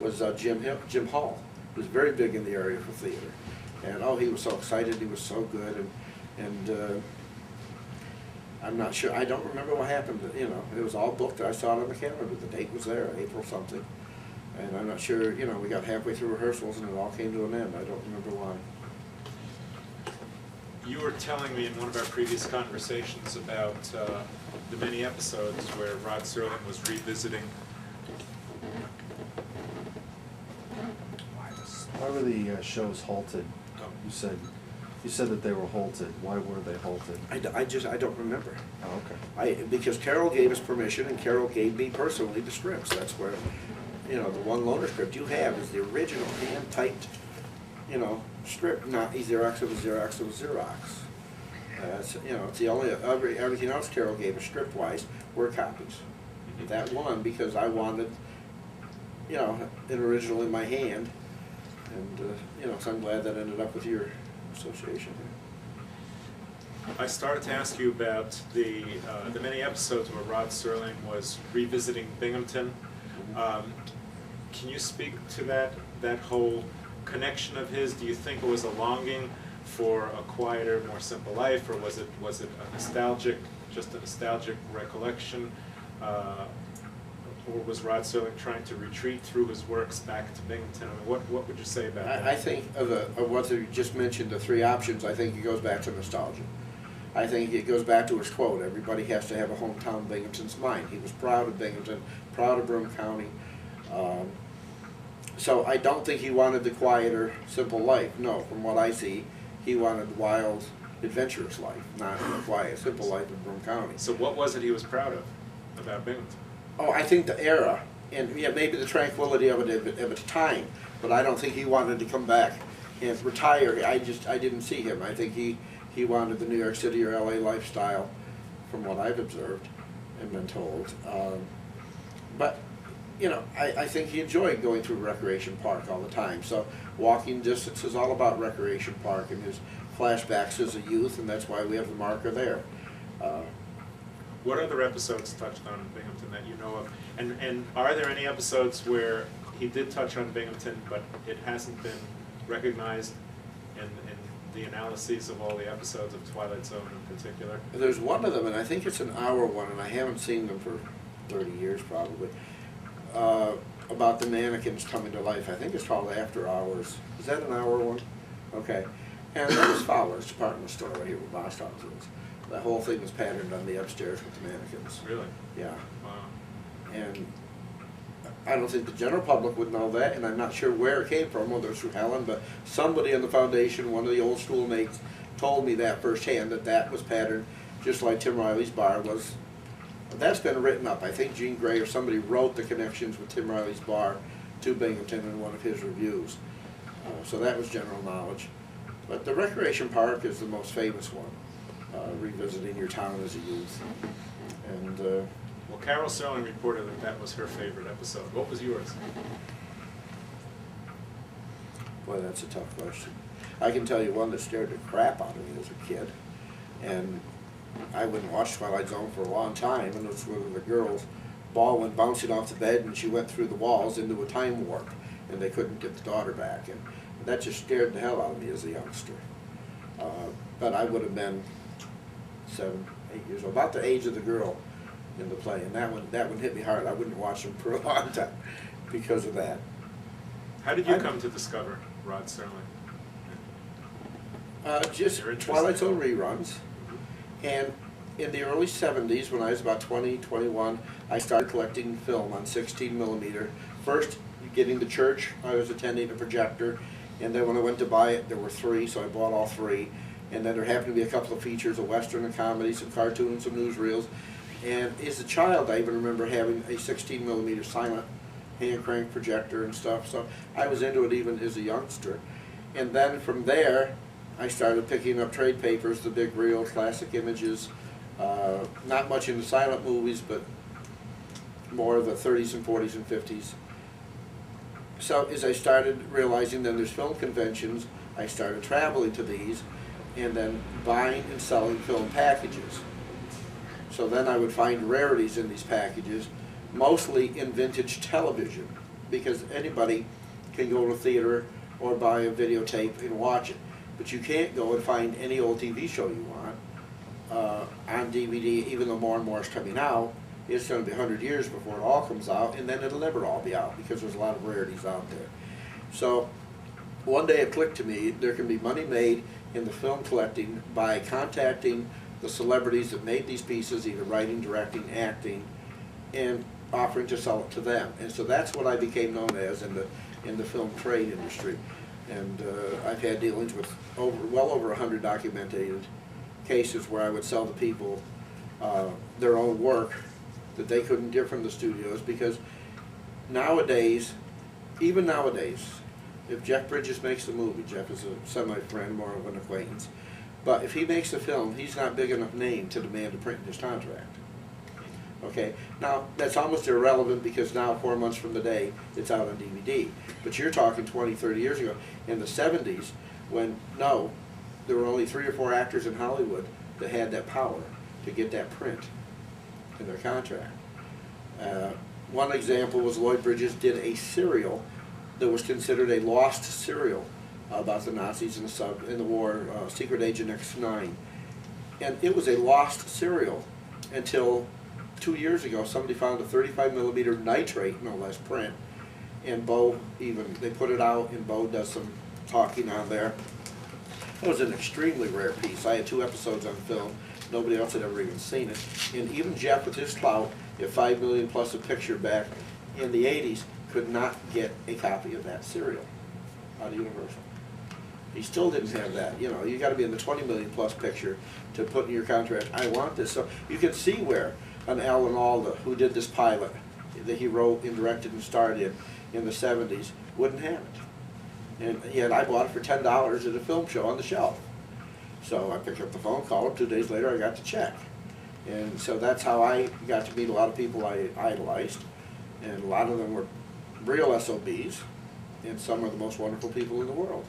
was Jim Hall, who was very big in the area for theater. And oh, he was so excited, he was so good, and I'm not sure, I don't remember what happened, you know, it was all booked, I saw it on the calendar, the date was there, April something. And I'm not sure, you know, we got halfway through rehearsals and it all came to an end, I don't remember why. You were telling me in one of our previous conversations about the many episodes where Rod Serling was revisiting. Why were the shows halted? Oh. You said that they were halted. Why were they halted? I don't remember. Oh, okay. Because Carol gave us permission and Carol gave me personally the scripts. That's where, you know, the one loaner script you have is the original hand-typed, you know, script, not a Xerox of a Xerox of a Xerox. You know, it's the only, everything else Carol gave us script-wise were copies. Mm-hmm. That one, because I wanted, you know, an original in my hand. And, you know, so I'm glad that ended up with your association here. I started to ask you about the many episodes where Rod Serling was revisiting Binghamton. Can you speak to that whole connection of his? Do you think it was a longing for a quieter, more simple life, or was it a nostalgic recollection? Or was Rod Serling trying to retreat through his works back to Binghamton? I mean, what would you say about that? I think of what you just mentioned, the three options, I think it goes back to nostalgia. I think it goes back to his quote, everybody has to have a hometown Binghamton's mind. He was proud of Binghamton, proud of Broome County. So I don't think he wanted the quieter, simple life. No, from what I see, he wanted wild, adventurous life, not the quiet, simple life in Broome County. So what was it he was proud of about Binghamton? Oh, I think the era, and yeah, maybe the tranquility of it at the time, but I don't think he wanted to come back and retire. I didn't see him. I think he wanted the New York City or LA lifestyle, from what I've observed and been told. But, you know, I think he enjoyed going through Recreation Park all the time. So walking distance is all about Recreation Park and his flashbacks as a youth, and that's why we have the marker there. What other episodes touched on Binghamton that you know of? And are there any episodes where he did touch on Binghamton, but it hasn't been recognized in the analyses of all the episodes of Twilight Zone in particular? There's one of them, and I think it's an hour one, and I haven't seen them for 30 years probably, about the mannequins coming to life. I think it's called After Hours. Is that an hour one? Okay. And that was Fowler's department store right here where Boston is. The whole thing was patterned on the upstairs with the mannequins. Really? Yeah. Wow. And I don't think the general public would know that, and I'm not sure where it came from, whether it was through Helen, but somebody in the foundation, one of the old schoolmates, told me that firsthand, that was patterned just like Tim Riley's bar was. That's been written up. I think Gene Gray or somebody wrote the connections with Tim Riley's bar to Binghamton in one of his reviews. So that was general knowledge. But the Recreation Park is the most famous one. Revisiting your town as a youth. And well, Carol Serling reported that was her favorite episode. What was yours? Boy, that's a tough question. I can tell you one that scared the crap out of me as a kid. And I wouldn't watch Twilight Zone for a long time, and it was where the girl's ball went bouncing off the bed and she went through the walls into a time warp, and they couldn't get the daughter back. And that just scared the hell out of me as a youngster. But I would have been 7, 8 years old, about the age of the girl in the play, and that one hit me hard. I wouldn't watch them for a long time because of that. How did you come to discover Rod Serling? Just Twilight Zone reruns, and in the early 70s, when I was about 20, 21, I started collecting film on 16 millimeter. First, getting the church, I was attending a projector, and then when I went to buy it, there were 3, so I bought all 3. And then there happened to be a couple of features, a western, a comedy, some cartoons, some newsreels. And as a child, I even remember having a 16 millimeter silent hand crank projector and stuff. So I was into it even as a youngster. And then from there, I started picking up trade papers, the big reels, classic images. Not much into silent movies, but more of the 30s and 40s and 50s. So as I started realizing that there's film conventions, I started traveling to these, and then buying and selling film packages. So then I would find rarities in these packages, mostly in vintage television. because anybody can go to a theater or buy a videotape and watch it. But you can't go and find any old TV show you want on DVD, even though more and more is coming out. It's going to be 100 years before it all comes out, and then it'll never all be out because there's a lot of rarities out there. So one day it clicked to me, there can be money made in the film collecting by contacting the celebrities that made these pieces, either writing, directing, acting, and offering to sell it to them. And so that's what I became known as in the film trade industry. And I've had dealings with well over 100 documented cases where I would sell to people their own work that they couldn't get from the studios, because nowadays, even nowadays, if Jeff Bridges makes a movie, Jeff is a semi-friend, more of an acquaintance, but if he makes a film, he's not big enough name to demand a print in his contract. Okay, now that's almost irrelevant because now 4 months from the day it's out on DVD. But you're talking 20, 30 years ago, in the 70s, when there were only 3 or 4 actors in Hollywood that had that power to get that print in their contract. One example was Lloyd Bridges did a serial that was considered a lost serial about the Nazis in the war, Secret Agent X9. And it was a lost serial until 2 years ago somebody found a 35mm nitrate, no less, print, and they put it out, and Bo does some talking on there. It was an extremely rare piece. I had 2 episodes on film. Nobody else had ever even seen it. And even Jeff, with his clout, at $5 million plus a picture back in the 80s, could not get a copy of that serial out of Universal. He still didn't have that. You know, you got to be in the 20 million plus picture to put in your contract, I want this. So you can see where an Alan Alda, who did this pilot that he wrote and directed and starred in the 70s, wouldn't have it. And yet I bought it for $10 at a film show on the shelf. So I picked up the phone, called him, 2 days later I got the check. And so that's how I got to meet a lot of people I idolized. And a lot of them were real SOBs, and some are the most wonderful people in the world.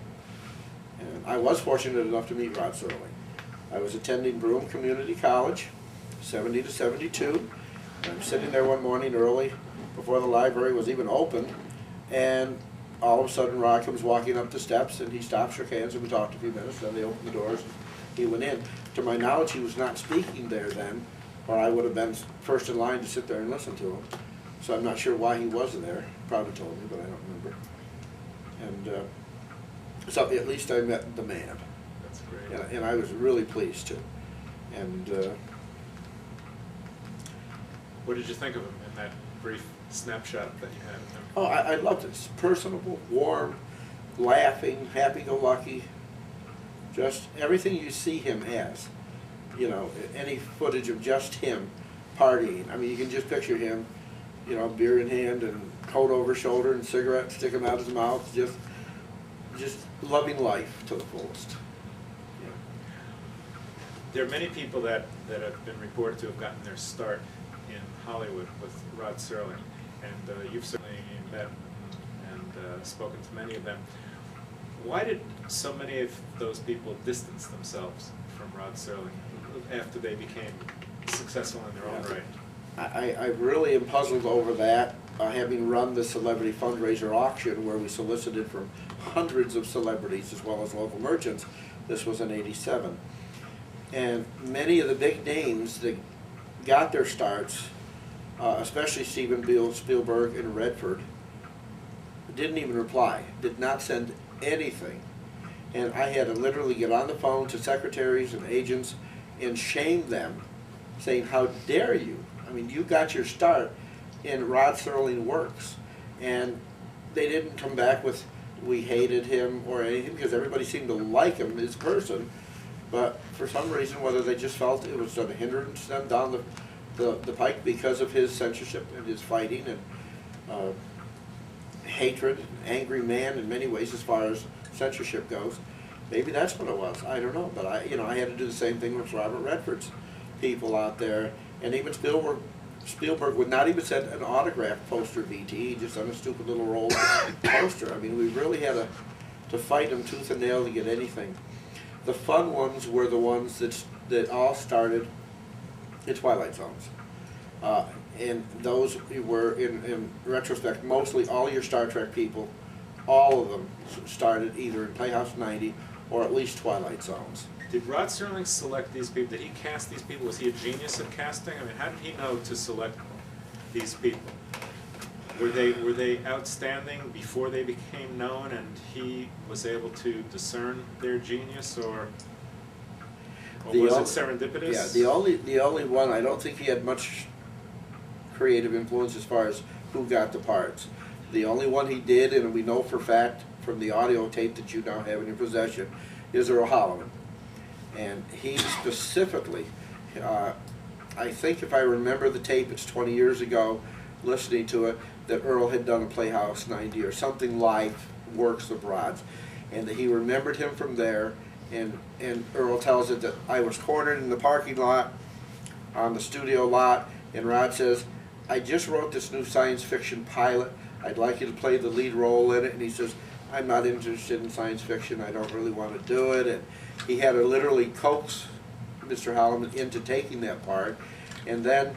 And I was fortunate enough to meet Rod Serling. I was attending Broome Community College, 70 to 72. And I'm sitting there one morning early, before the library was even open, and all of a sudden Rod comes walking up the steps, and he stopped, shook hands, and we talked a few minutes, then they opened the doors, and he went in. To my knowledge, he was not speaking there then, or I would have been first in line to sit there and listen to him. So I'm not sure why he wasn't there. Probably told me, but I don't remember. And so at least I met the man. That's great. And I was really pleased to. And what did you think of him in that brief snapshot that you had of him? oh, I loved it. It's personable, warm, laughing, happy-go-lucky. Just everything you see him as. You know, any footage of just him partying. I mean, you can just picture him, you know, beer in hand and coat over shoulder and cigarette sticking out his mouth, just loving life to the fullest. Yeah. There are many people that have been reported to have gotten their start in Hollywood with Rod Serling, and you've certainly met and spoken to many of them. Why did so many of those people distance themselves from Rod Serling after they became successful in their own right? I really am puzzled over that, having run the celebrity fundraiser auction where we solicited from hundreds of celebrities as well as local merchants. This was in '87. And many of the big names that got their starts, especially Steven Spielberg and Redford, didn't even reply, did not send anything. And I had to literally get on the phone to secretaries and agents and shame them, saying, how dare you? I mean, you got your start in Rod Serling Works. And they didn't come back with, we hated him or anything, because everybody seemed to like him as a person. But for some reason, whether they just felt it was a hindrance them down the pike because of his censorship and his fighting and hatred, angry man in many ways as far as censorship goes. Maybe that's what it was. I don't know. But I had to do the same thing with Robert Redford's people out there. And even Spielberg would not even send an autographed poster VT, he just on a stupid little roll poster. I mean, we really had to fight him tooth and nail to get anything. The fun ones were the ones that all started in Twilight Zones. And those were, in retrospect, mostly all your Star Trek people, all of them started either in Playhouse 90 or at least Twilight Zones. Did Rod Serling select these people? Did he cast these people? Was he a genius at casting? I mean, how did he know to select these people? Were they outstanding before they became known, and he was able to discern their genius, or was it serendipitous? Yeah, the only one, I don't think he had much creative influence as far as who got the parts. The only one he did, and we know for a fact from the audio tape that you now have in your possession, is Earl Holliman. And he specifically, I think if I remember the tape, it's 20 years ago, listening to it, that Earl had done a Playhouse 90 or something live works of Rod's, and that he remembered him from there. And Earl tells it that I was cornered in the parking lot, on the studio lot, and Rod says, I just wrote this new science fiction pilot. I'd like you to play the lead role in it. And he says, I'm not interested in science fiction. I don't really want to do it. And he had to literally coax Mr. Holliman into taking that part. And then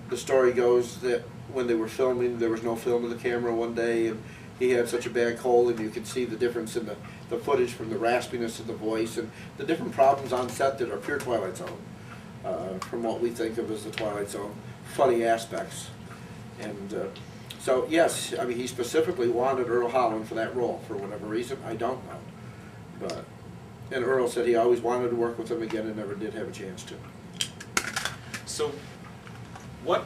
the story goes that when they were filming, there was no film of the camera one day, and he had such a bad cold, and you could see the difference in the footage from the raspiness of the voice and the different problems on set that are pure Twilight Zone, from what we think of as the Twilight Zone funny aspects. And so yes, I mean, he specifically wanted Earl Holliman for that role for whatever reason. I don't know, and Earl said he always wanted to work with him again and never did have a chance to. So, what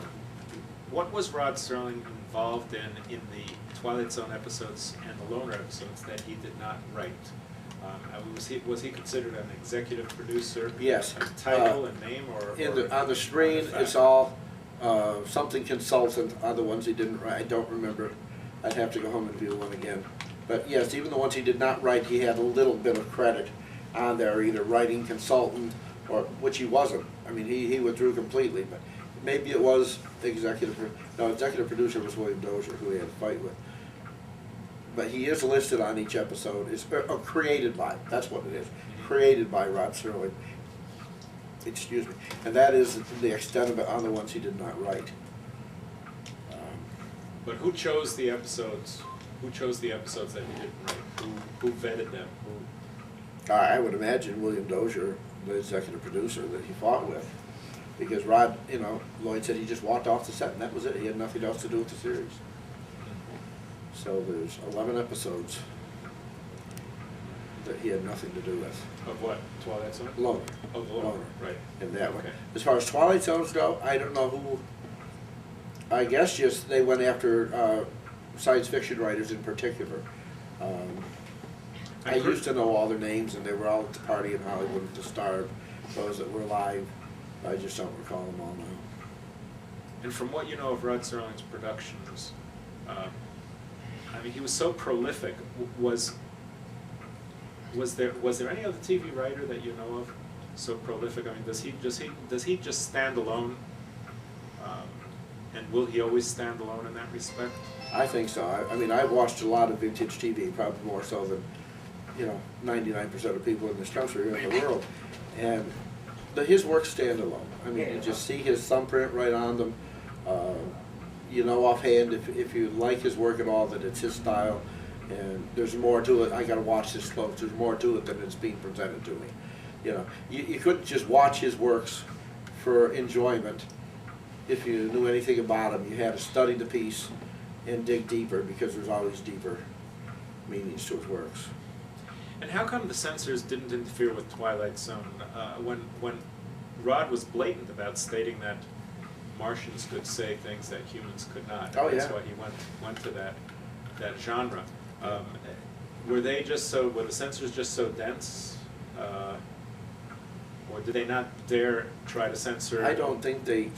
was Rod Serling involved in the Twilight Zone episodes and the Loner episodes that he did not write? Was he considered an executive producer? Yes. A title and name, on the screen, it's all something consultant. Other ones he didn't write, I don't remember. I'd have to go home and view one again. But yes, even the ones he did not write, he had a little bit of credit on there, either writing consultant or which he wasn't. I mean, he withdrew completely, but maybe it was executive producer was William Dozier, who he had a fight with. But he is listed on each episode. It's created by, that's what it is, created by Rod Serling. Excuse me. And that is the extent of it on the ones he did not write. But who chose the episodes? Who chose the episodes that he didn't write? Who vetted them? I would imagine William Dozier, the executive producer that he fought with. Because Rod, Lloyd said he just walked off the set and that was it. He had nothing else to do with the series. So there's 11 episodes that he had nothing to do with. Of what? Twilight Zone? Loner. Of the Loner, right. In that one. Okay. As far as Twilight Zones go, I don't know who, I guess just they went after science fiction writers in particular. I used to know all their names, and they were all at the party in Hollywood at the Star, those that were live. I just don't recall them all now. And from what you know of Rod Serling's productions, I mean, he was so prolific. Was there any other TV writer that you know of so prolific? I mean, does he just stand alone? And will he always stand alone in that respect? I think so. I mean, I've watched a lot of vintage TV, probably more so than 99% of people in this country or in the world, and his works stand alone. I mean, you just see his thumbprint right on them. Offhand, if you like his work at all, that it's his style, and there's more to it. I got to watch this close. There's more to it than it's being presented to me. You couldn't just watch his works for enjoyment. If you knew anything about him, you had to study the piece and dig deeper, because there's always deeper meanings to his works. And how come the censors didn't interfere with Twilight Zone when Rod was blatant about stating that Martians could say things that humans could not? Oh, That's yeah. why he went to that genre. Were the censors just so dense, or did they not dare try to censor? I don't think they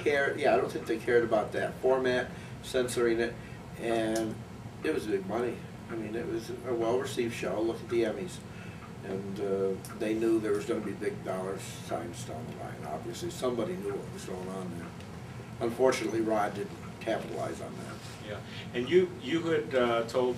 cared. Yeah, I don't think they cared about that format, censoring it, and it was big money. I mean, it was a well-received show. Look at the Emmys, and they knew there was going to be big dollar signs down the line. Obviously, somebody knew what was going on there. Unfortunately, Rod didn't capitalize on that. Yeah, and you had told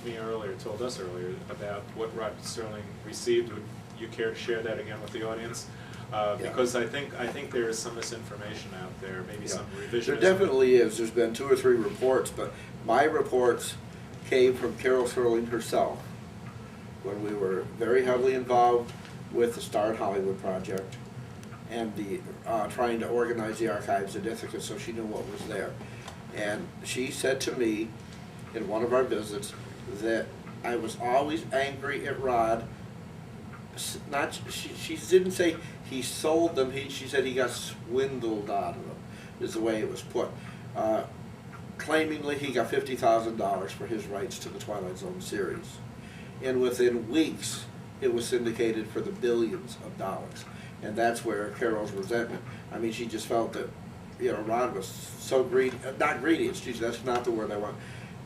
us earlier about what Rod Serling received. Would you care to share that again with the audience? Because I think there is some misinformation out there, maybe Yeah. some revisionism. There definitely is. There's been 2 or 3 reports, but my reports came from Carol Serling herself when we were very heavily involved with the Start Hollywood project and the trying to organize the archives in Ithaca so she knew what was there. And she said to me in one of our visits that I was always angry at Rod. She didn't say he sold them, she said he got swindled out of them, is the way it was put. Claimingly he got $50,000 for his rights to the Twilight Zone series. And within weeks, it was syndicated for the billions of dollars. And that's where Carol's resentment, I mean, she just felt that, you know, Rod was so greedy, not greedy, that's not the word I want.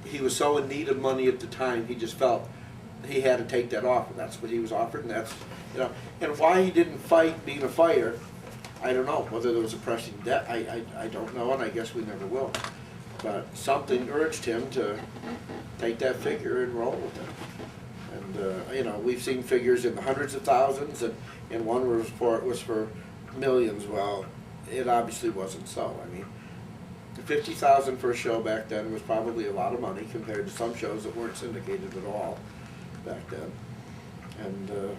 He was so in need of money at the time, he just felt he had to take that offer. That's what he was offered, and that's, you know, and why he didn't fight being a fighter, I don't know. Whether there was a pressing debt, I don't know, and I guess we never will. But something urged him to take that figure and roll with it. And you know, we've seen figures in the hundreds of thousands, and one report was for millions. Well, it obviously wasn't so. I mean, $50,000 for a show back then was probably a lot of money compared to some shows that weren't syndicated at all back then. And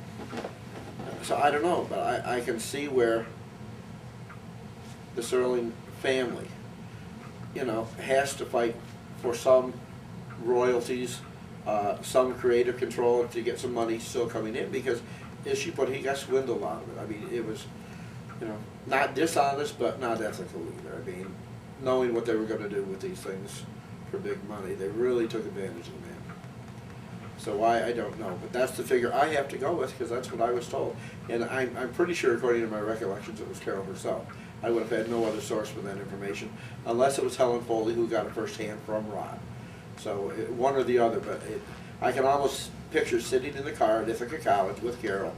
so I don't know, but I can see where the Serling family, you know, has to fight for some royalties, some creative control to get some money still coming in, because as she put it, he got swindled out of it. I mean, it was, you know, not dishonest, but not ethical either. I mean, knowing what they were going to do with these things for big money, they really took advantage of the man. So why, I don't know, but that's the figure I have to go with, because that's what I was told. And I'm pretty sure, according to my recollections, it was Carol herself. I would have had no other source for that information, unless it was Helen Foley, who got it firsthand from Rod. So one or the other, but I can almost picture sitting in the car at Ithaca College with Carol,